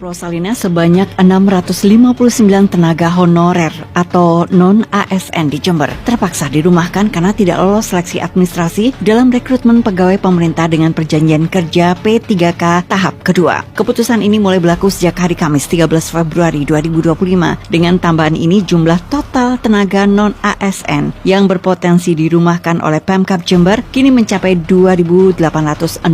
Prosalina sebanyak 659 tenaga honorer atau non-ASN di Jember terpaksa dirumahkan karena tidak lolos seleksi administrasi dalam rekrutmen pegawai pemerintah dengan perjanjian kerja P3K tahap kedua. Keputusan ini mulai berlaku sejak hari Kamis 13 Februari 2025. Dengan tambahan ini, jumlah total tenaga non-ASN yang berpotensi dirumahkan oleh Pemkab Jember kini mencapai 2.863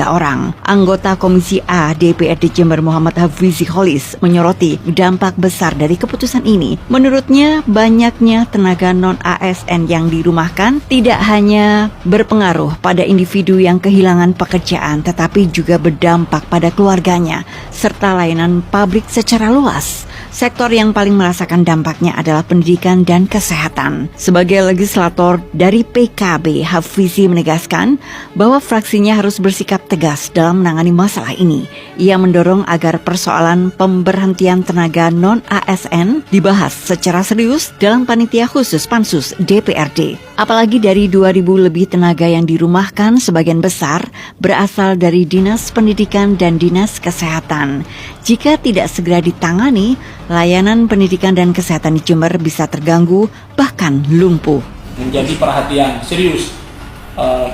orang. Anggota Komisi A DPRD Jember Muhammad Hafizi Holis menyoroti dampak besar dari keputusan ini. Menurutnya, banyaknya tenaga non-ASN yang dirumahkan tidak hanya berpengaruh pada individu yang kehilangan pekerjaan, tetapi juga berdampak pada keluarganya serta layanan publik secara luas. Sektor yang paling merasakan dampaknya adalah pendidikan dan kesehatan. Sebagai legislator dari PKB, Hafizi menegaskan bahwa fraksinya harus bersikap tegas dalam menangani masalah ini. Ia mendorong agar persoalan pemberhentian tenaga non-ASN dibahas secara serius dalam panitia khusus Pansus DPRD. Apalagi dari 2.000 lebih tenaga yang dirumahkan, sebagian besar berasal dari Dinas Pendidikan dan Dinas Kesehatan. Jika tidak segera ditangani, layanan pendidikan dan kesehatan di Jember bisa terganggu, bahkan lumpuh. Menjadi perhatian serius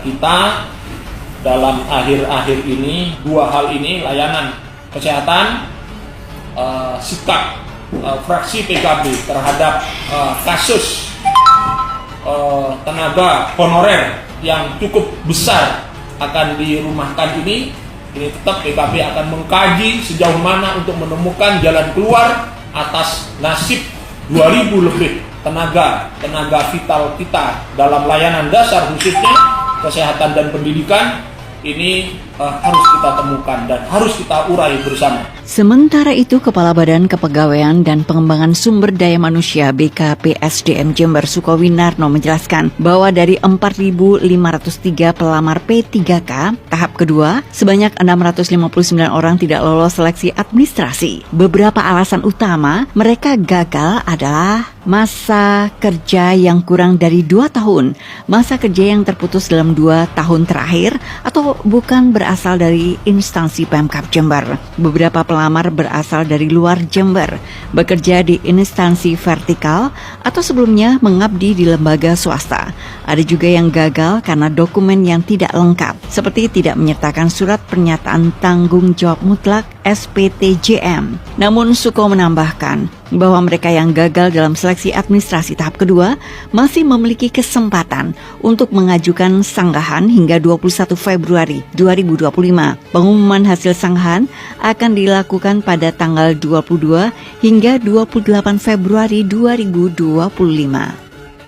kita dalam akhir-akhir ini, dua hal ini, layanan kesehatan, sikap fraksi PKB terhadap kasus tenaga honorer yang cukup besar akan dirumahkan ini tetap PKB akan mengkaji sejauh mana untuk menemukan jalan keluar atas nasib 2.000 lebih tenaga vital kita dalam layanan dasar, khususnya kesehatan dan pendidikan. Ini harus kita temukan dan harus kita urai bersama. Sementara itu, Kepala Badan Kepegawaian dan Pengembangan Sumber Daya Manusia BKPSDM Jember Sukowinarno menjelaskan bahwa dari 4.503 pelamar P3K tahap kedua, sebanyak 659 orang tidak lolos seleksi administrasi. Beberapa alasan utama mereka gagal adalah masa kerja yang kurang dari 2 tahun, masa kerja yang terputus dalam 2 tahun terakhir, atau bukan berasal dari instansi Pemkab Jember. Beberapa pelamar berasal dari luar Jember, bekerja di instansi vertikal atau sebelumnya mengabdi di lembaga swasta. Ada juga yang gagal karena dokumen yang tidak lengkap, seperti tidak menyertakan surat pernyataan tanggung jawab mutlak SPTJM. Namun Suko menambahkan bahwa mereka yang gagal dalam seleksi administrasi tahap kedua masih memiliki kesempatan untuk mengajukan sanggahan hingga 21 Februari 2025. Pengumuman hasil sanggahan akan dilakukan pada tanggal 22 hingga 28 Februari 2025.